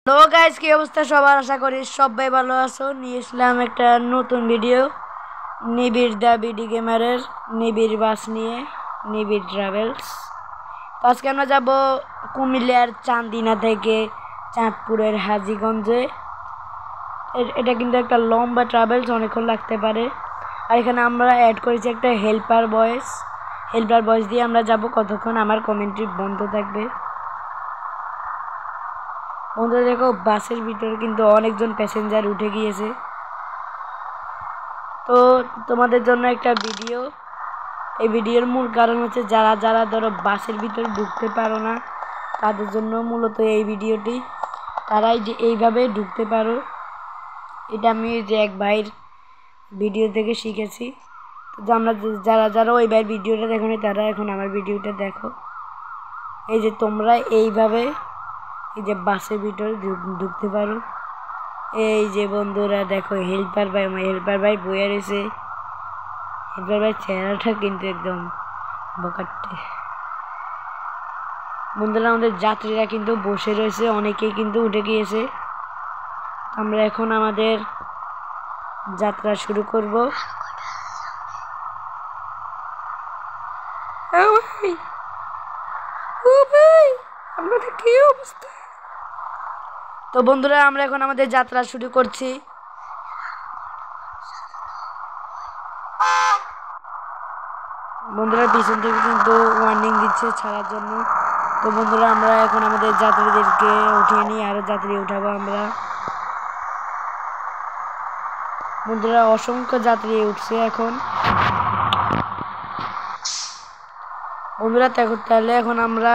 তো গাইস কি অবস্থা সবার, আশা করি সবাই ভালো আছো। নিয়ে আসলাম একটা নতুন ভিডিও নিবিড় দা বিডি গেমারের নিবিড় বাস নিয়ে, নিবিড় ট্রাভেলস। তো আজকে আমরা যাব কুমিল্লার চান্দিনা থেকে চাঁদপুরের হাজীগঞ্জে। এটা কিন্তু একটা লম্বা ট্রাভেলস, অনেকক্ষণ লাগতে পারে। আর এখানে আমরা অ্যাড করেছি একটা হেল্পার ভয়েস দিয়ে আমরা যাব। কতক্ষণ আমার কমেন্ট্রি বন্ধ থাকবে। বন্ধুরা দেখো, বাসের ভিতরে কিন্তু অনেকজন প্যাসেঞ্জার উঠে গিয়েছে। তো তোমাদের জন্য একটা ভিডিও। এই ভিডিওর মূল কারণ হচ্ছে যারা যারা ধরো বাসের ভিতরে ঢুকতে পারো না, তাদের জন্য মূলত এই ভিডিওটি। তারাই যে এইভাবে ঢুকতে পারো, এটা আমি যে এক ভাইয়ের ভিডিও থেকে শিখেছি। তো আমরা যারা যারা ওই ভাইয়ের ভিডিওটা দেখো নি, তারা এখন আমার ভিডিওটা দেখো। এই যে তোমরা এইভাবে এই যে বাসের ভিতরে ঢুকতে পারো। এই যে বন্ধুরা দেখো, হেল্পার ভাই বইয়া রয়েছে। হেল্পার ভাই চেহারাটা কিন্তু একদম বকাটে। বন্ধুরা আমাদের যাত্রীরা কিন্তু বসে রয়েছে, অনেকেই কিন্তু উঠে গিয়েছে। আমরা এখন আমাদের যাত্রা শুরু করব। আপনাদের কি অবস্থা? তো বন্ধুরা আমরা এখন আমাদের যাত্রা শুরু করছি। বন্ধুরা পিছন থেকে কিন্তু ওয়ার্নিং দিচ্ছে ছাড়ার জন্য। তো বন্ধুরা আমরা এখন আমাদের যাত্রীদেরকে উঠিয়ে নিই, আরো যাত্রী উঠাবো আমরা। বন্ধুরা অসংখ্য যাত্রী উঠছে এখন। বন্ধুরা তাহলে এখন আমরা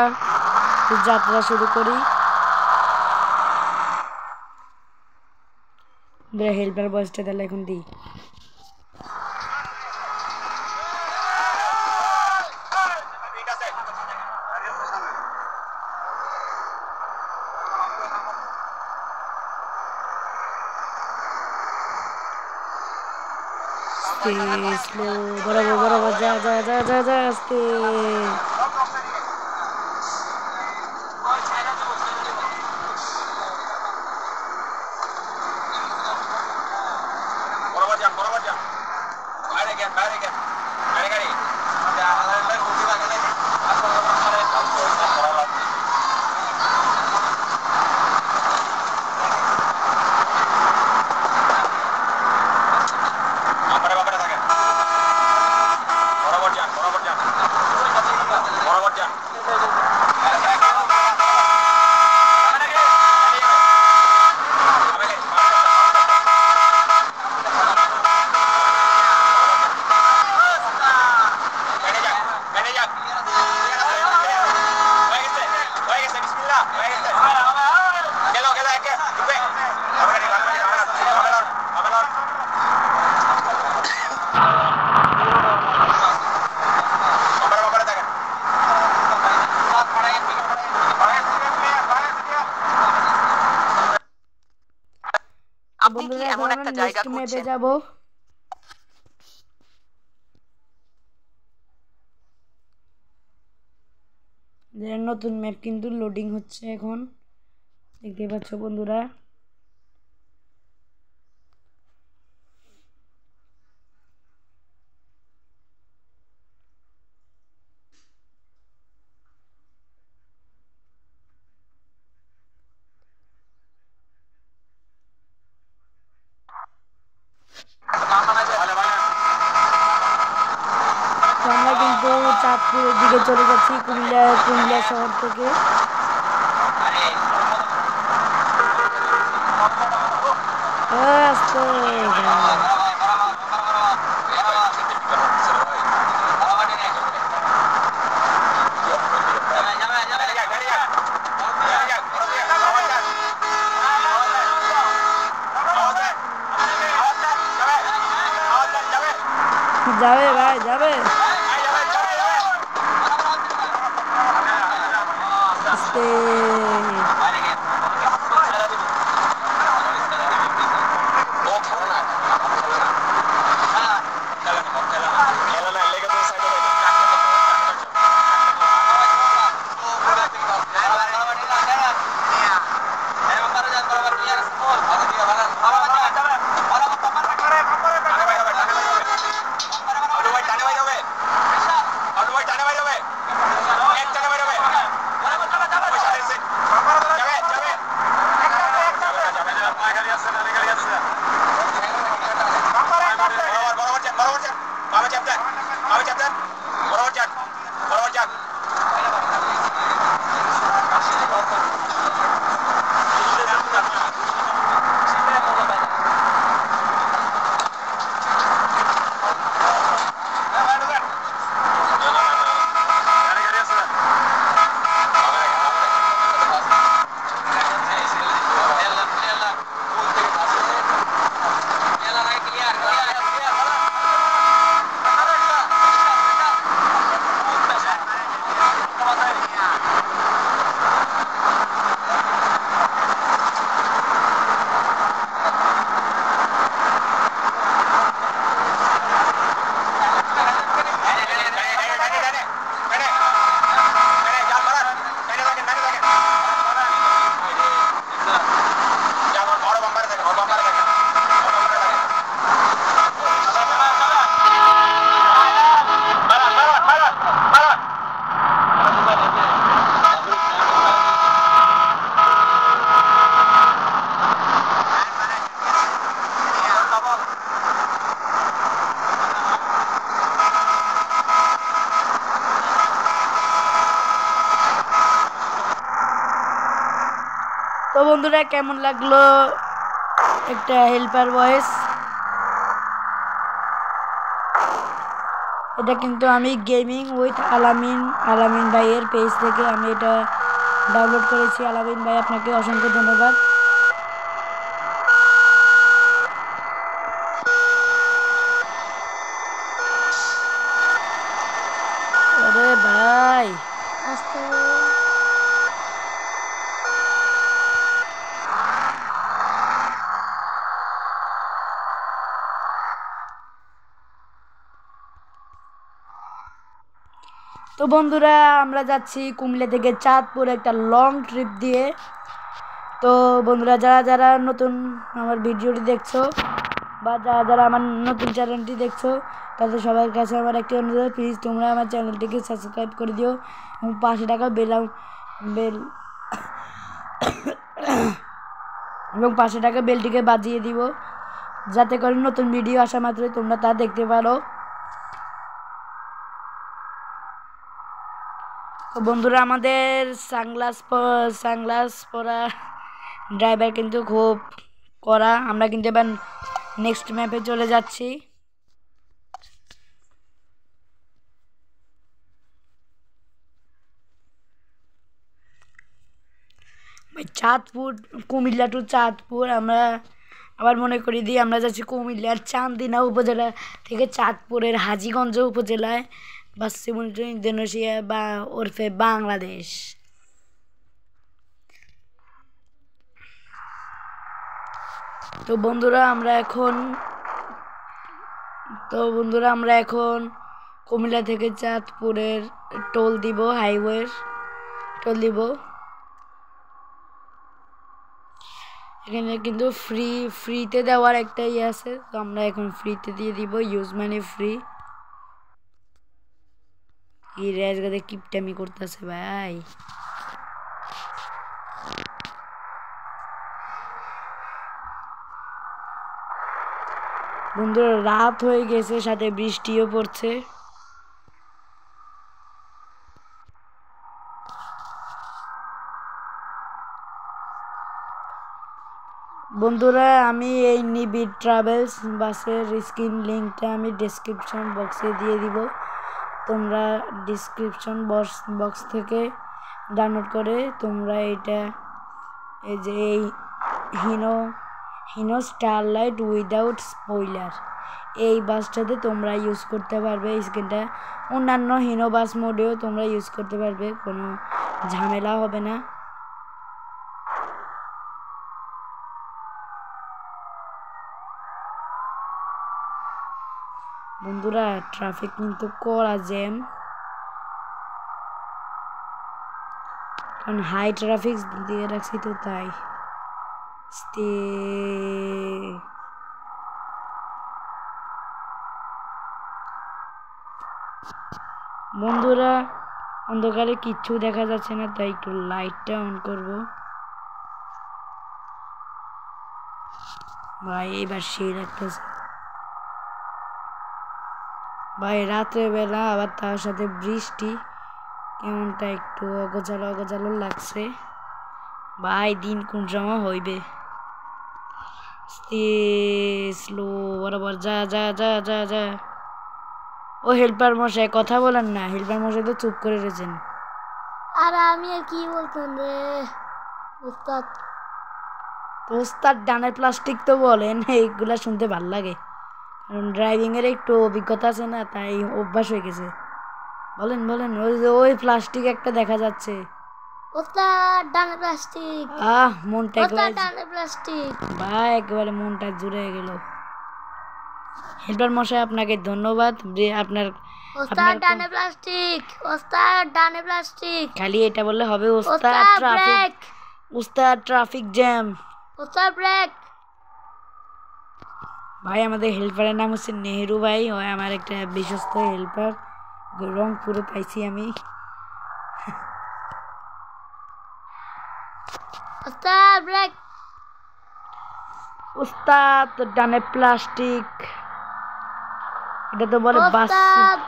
যাত্রা শুরু করি। হেল্পার বয়সটা তাহলে এখন দিই। বরাবর যা যা যা যা যা আস্তে। আপনি কি এমন একটা জায়গা খুঁজছেন? যাব। নতুন ম্যাপ কিন্তু লোডিং হচ্ছে এখন, দেখতে পাচ্ছ বন্ধুরা। আমরা কিন্তু চাঁদপুরের দিকে চলে যাচ্ছি, কুমিল্লা শহর থেকে। যাবে ভাই, যাবে আস্তে। বন্ধুরা কেমন লাগলো একটা হেল্পার ভয়েস? এটা কিন্তু আমি গেমিং উইথ আলামিন ভাইয়ের পেজ থেকে আমি এটা ডাউনলোড করেছি। আলামিন ভাই আপনাকে অসংখ্য ধন্যবাদ। আরে ভাই তো বন্ধুরা আমরা যাচ্ছি কুমিল্লা থেকে চাঁদপুর একটা লং ট্রিপ দিয়ে। তো বন্ধুরা যারা যারা নতুন আমার ভিডিওটি দেখছো বা যারা যারা আমার নতুন চ্যানেলটি দেখছো তাদের সবার কাছে আমার একটি অনুরোধ, প্লিজ তোমরা আমার চ্যানেলটিকে সাবস্ক্রাইব করে দিও এবং 500 টাকা বেল এবং 500 টাকা বেলটিকে বাজিয়ে দিব, যাতে করে নতুন ভিডিও আসা মাত্রই তোমরা তা দেখতে পারো। তো বন্ধুরা আমাদের সানগ্লাস পরা ড্রাইভার কিন্তু খুব কড়া। আমরা কিন্তু এবার নেক্সট ম্যাপে চলে যাচ্ছি। চাঁদপুর, কুমিল্লা টু চাঁদপুর আমরা আবার মনে করি দিই আমরা যাচ্ছি কুমিল্লার চান্দিনা উপজেলা থেকে চাঁদপুরের হাজীগঞ্জ উপজেলায় বাসিমুন্টু ইন্দোনেশিয়া বা ওরফে বাংলাদেশ। তো বন্ধুরা আমরা এখন কুমিল্লা থেকে চাঁদপুরের টোল দিব, হাইওয়ের টোল দিব। এখানে কিন্তু ফ্রিতে দেওয়ার একটা ইয়ে আছে, তো আমরা এখন ফ্রিতে দিয়ে দিব, ইউজ মানে ফ্রি। এই রেস গাড়ি কিপটামি করতেছে ভাই। বন্ধুরা রাত হয়ে গেছে, সাথে বৃষ্টিও পড়ছে। বন্ধুরা আমি এই নিবিড় ট্রাভেলস বাসের স্ক্রিন লিঙ্কটা আমি ডেসক্রিপশন বক্সে দিয়ে দিব। তোমরা ডেসক্রিপশন বক্স থেকে ডাউনলোড করে তোমরা এটা এই যে এই হিনো স্টারলাইট উইদাউট স্পয়লার এই বাসটাতে তোমরা ইউজ করতে পারবে স্ক্রিনটা। অন্যান্য হিনো বাস মোডেও তোমরা ইউজ করতে পারবে, কোনো ঝামেলা হবে না। বন্ধুরা ট্রাফিক কিন্তু কড়া জ্যাম, কারণ হাই ট্রাফিক দিয়ে রাখছি তো তাই। বন্ধুরা অন্ধকারে কিচ্ছু দেখা যাচ্ছে না, তাই একটু লাইটটা অন করব। ভাই এবার সেই লাগতেছে ভাই, রাত্রে বেলা আবার তার সাথে বৃষ্টি, কেমনটা একটু অগোছালো লাগছে ভাই। দিন কোন সময় হইবে? স্লো বরাবর যা যা যা যা যা। ও হেল্পার মশাই কথা বলেন না, হেল্পার মশাই তো চুপ করে রয়েছেন। আর আমি আর কি বলতাম রে উস্তাদ? তো ওস্তাদ ডানের প্লাস্টিক তো বলেন, এইগুলা শুনতে ভাল লাগে, কারণ ড্রাইভিং এর একটু অভিজ্ঞতা আছে না, তাই অভ্যাস হয়ে গেছে। বলেন বলেন, ওই প্লাস্টিক একটা দেখা যাচ্ছে। ওস্তাদ ডানে প্লাস্টিক। মনটা ডানে প্লাস্টিক ভাই, একেবারে মনটা জুড়ে গেল। হেল্পার মশাই আপনাকে ধন্যবাদ যে আপনার ওস্তাদ ডানে প্লাস্টিক, ওস্তাদ ডানে প্লাস্টিক। খালি এটা বললে হবে? ওস্তাদ ট্রাফিক জ্যাম, ওস্তাদ ব্রেক। ভাই আমাদের হেল্পারের নাম হচ্ছে নেহেরু ভাই, হয় আমার একটা বিশ্বস্ত হেল্পার, রংপুরে পাইছি আমি। ওস্তাদ ব্রেক, ওস্তাদ ডানে প্লাস্টিক, এটা তো বলে বাস।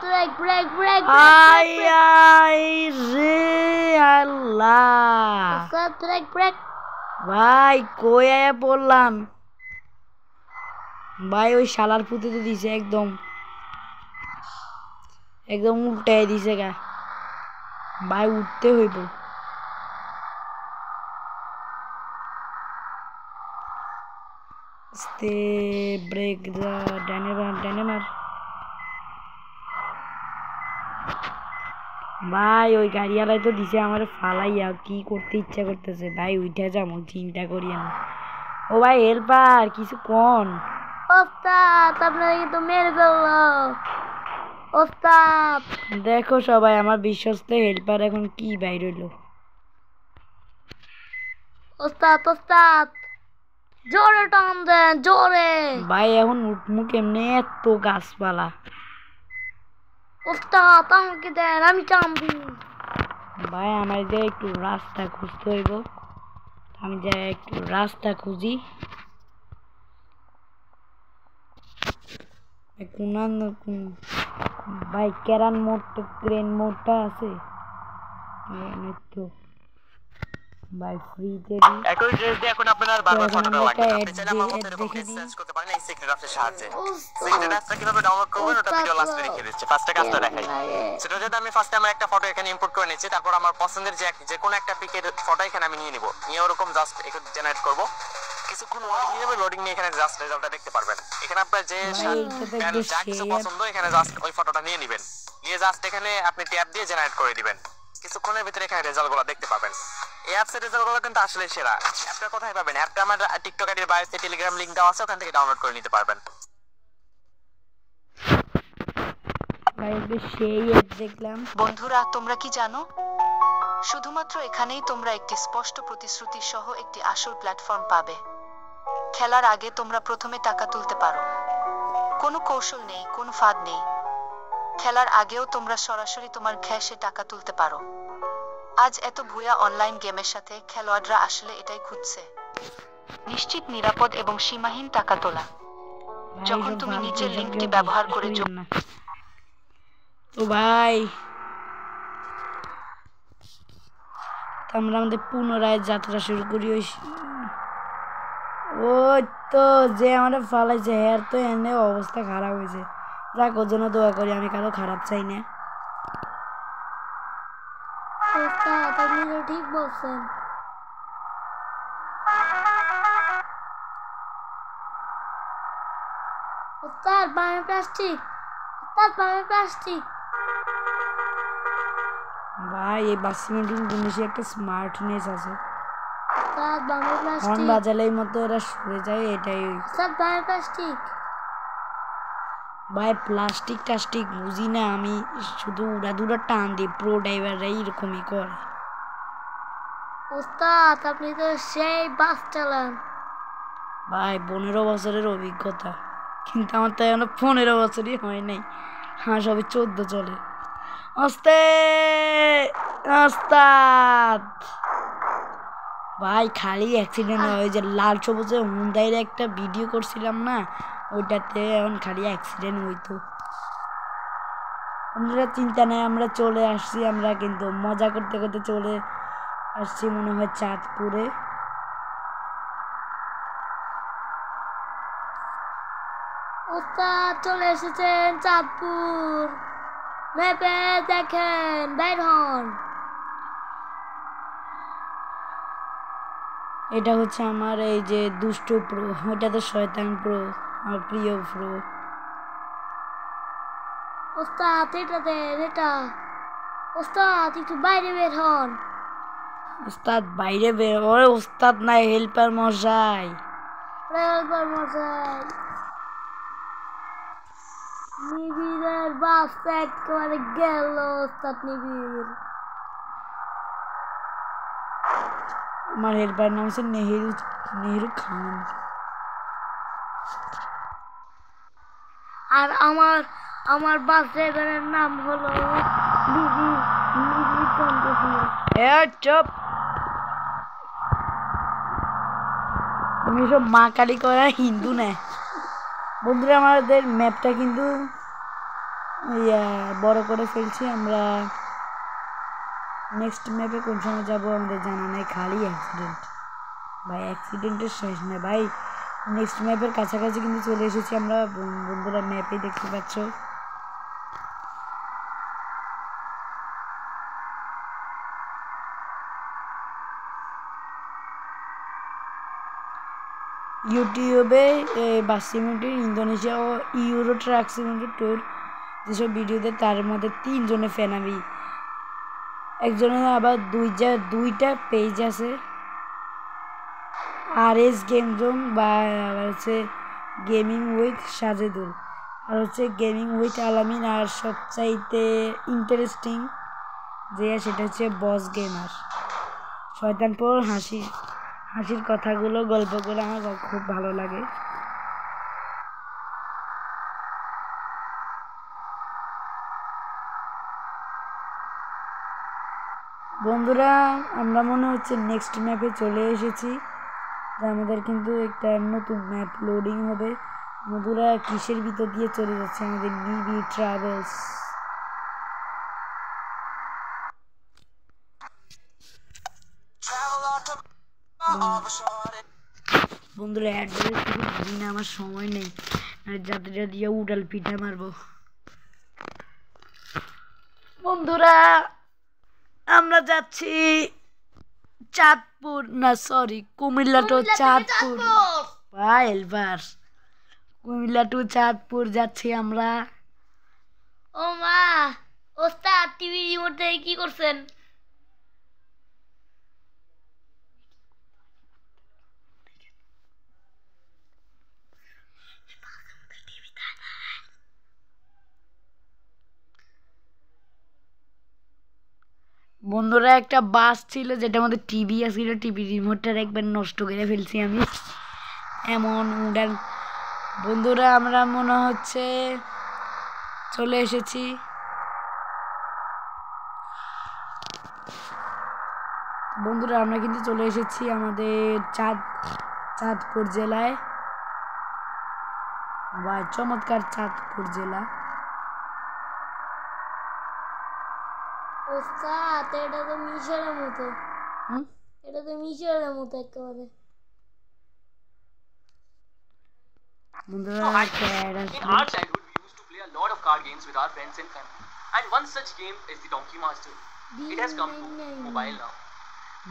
ব্রেক ব্রেক ব্রেক আই আই রে আল্লাহ। ওস্তাদ ব্রেক ব্রেক। ভাই কই আয়া পড়লাম ভাই, ওই শালার পুঁতে তো দিছে একদম একদম উল্টাই দিছে গা ভাই, উঠতে হইব। আস্তে ব্রেক দা, ডানে মার ডানে মার। ভাই ওই গাড়িওয়ালাই তো দিছে আমার ফালাইয়া, কি করতে ইচ্ছা করতেছে ভাই, উঠে যাবো চিন্তা করিয়া না। ও ভাই হেল্পার কিছু কোন। ওস্তাদ আপনাকে কিন্তু মেরে ফেললো ওস্তাদ। দেখো সবাই আমার বিশ্বস্ত হেল্পার এখন কি বাইর হইলো। ওস্তাদ ওস্তাদ জোরে টান দেন জোরে। ভাই এখন উঠমু কেমনে, এত গাছপালা। ওস্তাদ আমাকে দেন আমি টানবো। ভাই আমার যে একটু রাস্তা খুঁজতে হইব, আমি যাই একটু রাস্তা খুঁজি। ভাই কেরান মোড়টা ক্রেন মোড়টা আছে তো ভাই ফ্রিতে একই ড্রেস দিয়ে এখন আপনার বারবার ফটোটা লাগবে। আপনি চাইলে আমার মতো এরকম ড্রেস সার্চ করতে পারেন এই সিক্রেট অ্যাপের সাহায্যে। সিক্রেট অ্যাপটা কিভাবে ডাউনলোড করবেন ওটা ভিডিও লাস্টে রেখে দিচ্ছি। ফার্স্টে কাজটা দেখাই। সেটা যদি আমি ফার্স্টে আমার একটা ফটো এখানে ইম্পোর্ট করে নিচ্ছি, তারপর আমার পছন্দের যে কোনো একটা পিকের ফটো এখানে আমি নিয়ে নিব, নিয়ে ওরকম জাস্ট একটু জেনারেট করব। কিছুক্ষণ লোডিং নেবে, লোডিং নিয়ে এখানে জাস্ট রেজাল্টটা দেখতে পারবেন। এখানে আপনার যে যা কিছু পছন্দ এখানে জাস্ট ওই ফটোটা নিয়ে নেবেন, নিয়ে জাস্ট এখানে আপনি ট্যাব দিয়ে জেনারেট করে দিবেন। কিছুক্ষণের ভিতরে এখানে রেজাল্টগুলো দেখতে পাবেন। এই অ্যাপসের রেজাল্টগুলো কিন্তু আসলে সেরা। অ্যাপটা কোথায় পাবেন? অ্যাপটা আমার টিকটক আইডির বায়োতে টেলিগ্রাম লিংক দেওয়া আছে, ওখান থেকে ডাউনলোড করে নিতে পারবেন। ভাই সেই অ্যাপ দেখলাম। বন্ধুরা তোমরা কি জানো, শুধুমাত্র এখানেই তোমরা একটি স্পষ্ট প্রতিশ্রুতি সহ একটি আসল প্ল্যাটফর্ম পাবে। খেলার আগে তোমরা প্রথমে টাকা তুলতে পারো, কোনো কৌশল নেই, কোনো ফাঁদ নেই। খেলার আগেও তোমরা সরাসরি তোমার ক্যাশে টাকা তুলতে পারো। আজ এত ভুয়া অনলাইন গেমের সাথে খেলোয়াড়রা আসলে এটাই খুঁজছে, নিশ্চিত, নিরাপদ এবং সীমাহীন টাকা তোলা। যখন তুমি নিচের লিঙ্কটি ব্যবহার করে তো ভাই আমরা আমাদের পুনরায় যাত্রা শুরু করি। ওই তো যে আমাদের ফালাইছে হ্যার তো এনে অবস্থা খারাপ হয়েছে, যাক ওর জন্য দোয়া করি, আমি কারো খারাপ চাই না। ওস্তাদ আপনি তো ঠিক বলছেন। ওস্তাদ বামে প্লাস্টিক, ওস্তাদ বামে প্লাস্টিক। ভাই এই বাসিমেন্টিং জিনিসে একটা স্মার্টনেস আছে, ওস্তাদ বামে হর্ন প্লাস্টিক, বাজালেই মতো এরা সরে যায়, এটাই। ওস্তাদ বামে প্লাস্টিক। ভাই প্লাস্টিক টাস্টিক বুঝি না আমি, শুধু উড়াদুরা টান দিই, প্রো ড্রাইভাররাই এরকমই করে। ওস্তাদ আপনি তো সেই বাস চালান। ভাই 15 বছরের অভিজ্ঞতা, কিন্তু আমার তো এখন 15 বছরই হয় নাই, হ্যাঁ সবে 14 চলে। আস্তে ওস্তাদ ভাই খালি অ্যাক্সিডেন্ট হয়। ওই যে লাল সবুজে হুন্দাইয়ের একটা ভিডিও করছিলাম না, ওইটাতে এখন খালি অ্যাক্সিডেন্ট হইতো। আমরা চিন্তা নেই, আমরা চলে আসছি, আমরা কিন্তু মজা করতে করতে চলে আসছি মনে হয় চাঁদপুরে। ওস্তাদ চলে এসেছেন চাঁদপুর, ম্যাপে দেখেন, বের হন। এটা হচ্ছে আমার এই যে দুষ্ট প্রো, ওইটা তো শয়তান প্রো, আমার প্রিয় প্রো। ওস্তাদ এটা দেন, এটা। ওস্তাদ একটু বাইরে বের হন। ওস্তাদ বাইরে বের, ওরে ওস্তাদ নাই, হেল্পার মশাই। রেলবার মশাই, নিবিড়ের বাস একেবারে গেল। ওস্তাদ নিবিড়, আমার হেল্পার নাম হচ্ছে নেহেরু, নেহেরু খান। আর আমার বাস ড্রাইভারের নাম হলো নিবিড় চন্দ্রশীল। চুপ, তুমি সব মা কালী করা হিন্দু না। বন্ধুরা আমাদের ম্যাপটা কিন্তু বড় করে ফেলছি আমরা। নেক্সট ম্যাপে কোন সময় যাবো আমাদের জানা নেই, খালি অ্যাক্সিডেন্ট। ভাই অ্যাক্সিডেন্টের শেষ না ভাই, নেক্সট ম্যাপের কাছাকাছি কিন্তু চলে এসেছি আমরা বন্ধুরা, ম্যাপে দেখতে পাচ্ছ। ইউটিউবে বাস সিমুলেটর ইন্দোনেশিয়া ও ইউরো ট্রাক সিমুলেটর যেসব ভিডিও দেয় তার মধ্যে 3 জনের ফ্যান আমি। একজনের আবার দুইটা পেজ আছে, RS গেম জোন বা হচ্ছে গেমিং উইথ সাজেদুল, আর হচ্ছে গেমিং উইথ আলামিন, আর সবচাইতে ইন্টারেস্টিং যে সেটা হচ্ছে বস গেমার। শয়তানপুর হাসির কথাগুলো গল্পগুলো আমার খুব ভালো লাগে। বন্ধুরা আমরা মনে হচ্ছে নেক্সট ম্যাপে চলে এসেছি, আমাদের কিন্তু একটা নতুন ম্যাপ লোডিং হবে। বন্ধুরা কিসের ভিতর দিয়ে চলে যাচ্ছে আমাদের নিবি ট্রাভেলস। বন্ধুরা অ্যাড্রেস কিছু না, আমার সময় নেই, যাত্রীরা দিয়ে উডাল পিঠা মারবো। বন্ধুরা আমরা যাচ্ছি চাঁদপুর, না সরি কুমিল্লা টু চাঁদপুর, এলবার কুমিল্লা টু চাঁদপুর যাচ্ছি আমরা। ও মা, ওস্তাদ টিভি রিমোটে কি করছেন? বন্ধুরা একটা বাস ছিল যেটার মধ্যে টিভি আছিল, টিভি রিমোটটা একবার নষ্ট করে ফেলছি আমি, এমন উড়ান। বন্ধুরা আমরা মনে হচ্ছে চলে এসেছি। বন্ধুরা আমরা কিন্তু চলে এসেছি আমাদের চাঁদপুর জেলায়, বা চমৎকার চাঁদপুর জেলা। ওস্তাদ এটা তো মিশরের মতো, এটা তো মিশরের মতো একেবারে। বন্ধুরা In our childhood, we used to play a lot of card games with our friends and family. And one such game is the Donkey Master. It has come to mobile now.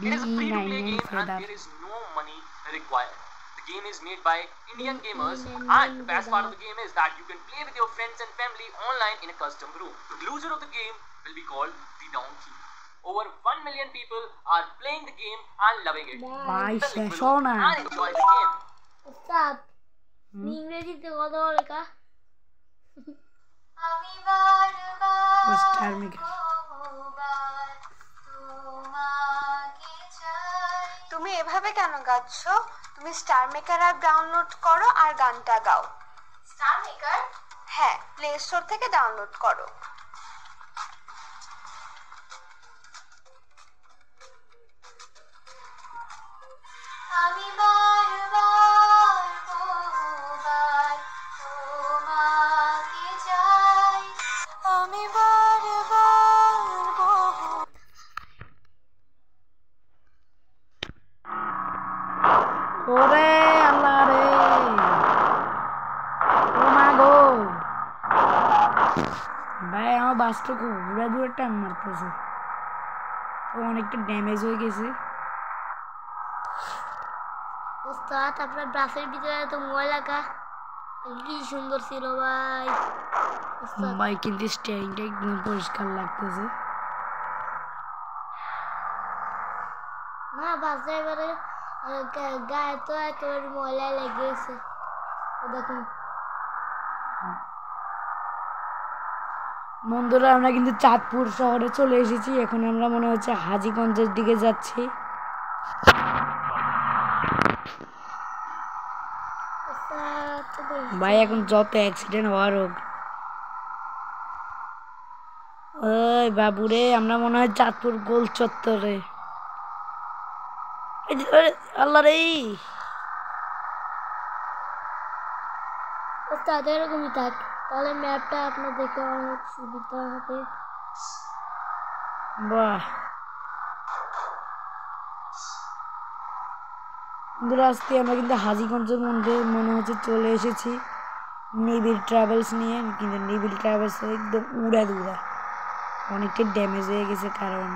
It is a free-to-play game and there is no money required. The game is made by Indian gamers and the best part of the game is that you can play with your friends and family online in a custom room. The loser of the game will be called the Donkey. Over 1 million people are playing the game and loving it. And enjoy the game. ওস্তাদ ইংরেজিতে কথা বলে কা? তুমি এভাবে কেন গাচ্ছ? তুমি star maker app download করো আর গানটা গাও। Star maker? হ্যাঁ, প্লে স্টোর থেকে ডাউনলোড করো। আমি বারবার বহুবার তোমাকে চাই, আমি বারবার বহু। ওরে আল্লাহ রে, ও মা গো ভাই, আমার বাসটা খুব ঘুরা দূরে টান মারতেছে, তো অনেকটা ড্যামেজ হয়ে গেছে। ওস্তাদ আপনার বাসের ভিতরে তো ময়লা কা? কি সুন্দর ছিল ভাই। ভাই কিন্তু স্টিয়ারিংটা একদম পরিষ্কার লাগতেছে। না বাস ড্রাইভারের গায়ে তো একেবারে ময়লা লেগে গেছে, দেখুন। বন্ধুরা আমরা কিন্তু চাঁদপুর শহরে চলে এসেছি, এখন আমরা মনে হচ্ছে হাজীগঞ্জের দিকে যাচ্ছি। ভাই এখন যত অ্যাক্সিডেন্ট হওয়ার হোক। ওই বাবুরে আমরা মনে হয় চাঁদপুর গোল চত্বরে। আল্লাহ রে, ওস্তাদ এরকমই থাক, তাহলে ম্যাপটা আপনার দেখে অনেক সুবিধা হবে। বাহ বন্ধুরা আজকে আমরা কিন্তু হাজীগঞ্জের মধ্যে মনে হচ্ছে চলে এসেছি নিবিড় ট্রাভেলস নিয়ে, কিন্তু নিবিড় ট্রাভেলস একদম উড়া দুরা অনেকটা ড্যামেজ হয়ে গেছে, কারণ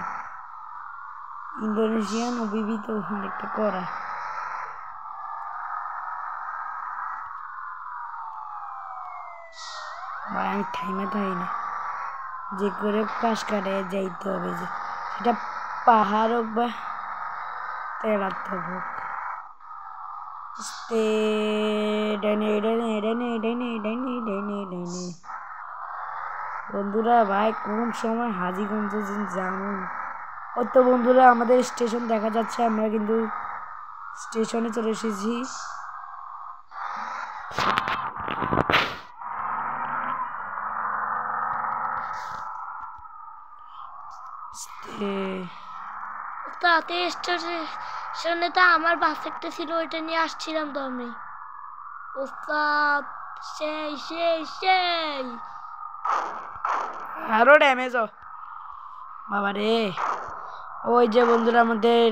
ইন্দোনেশিয়ান ওবিবি তো অনেকটা করা। ভাই আমি থাইমা থাই না, যে করে পাশ কাটে যাইতে হবে, যে সেটা পাহাড় হোক বা তেলাতে হোক। বন্ধুরা ভাই কোন সময় হাজীগঞ্জ যাবো? ওই তো বন্ধুরা আমাদের স্টেশন দেখা যাচ্ছে, আমরা কিন্তু স্টেশনে চলে এসেছি। তাতে স্টেশনে তো আমার বাস একটা ছিল, ওইটা নিয়ে আসছিলাম তো আমি। ওস্তাদ সেই সেই সেই আরো ড্যামেজ বাবা রে। ওই যে বন্ধুরা আমাদের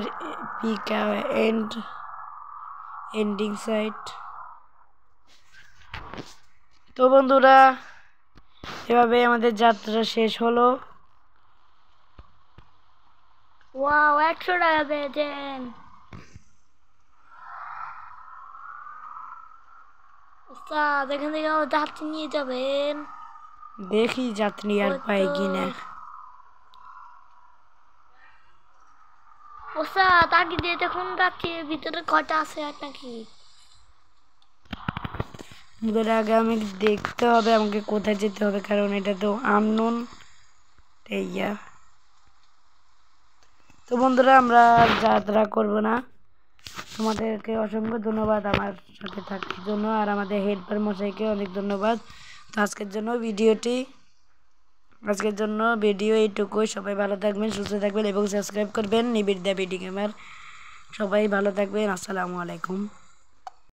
এন্ডিং সাইট। তো বন্ধুরা এভাবে আমাদের যাত্রা শেষ হলো। ওয়াও 100 টাকা পেয়েছেন। ওস্তাদ এখান থেকে যাত্রী নিয়ে যাবেন? দেখি যাত্রী আর পাই কিনা। ওস্তাদ আগে দিয়ে দেখুন যাত্রীর ভিতরে কয়টা আছে নাকি। বন্ধুরা আগে আমি দেখতে হবে আমাকে কোথায় যেতে হবে, কারণ এটা তো আননোন। তো বন্ধুরা আমরা যাত্রা করব না। তোমাদেরকে অসংখ্য ধন্যবাদ আমার সাথে থাকার জন্য, আর আমাদের হেল্পার মশাইকে অনেক ধন্যবাদ। তো আজকের জন্য ভিডিও এইটুকুই। সবাই ভালো থাকবেন, সুস্থ থাকবেন এবং সাবস্ক্রাইব করবেন নিবিড় দ্য বিডি গেমার। সবাই ভালো থাকবেন। আসসালামু আলাইকুম।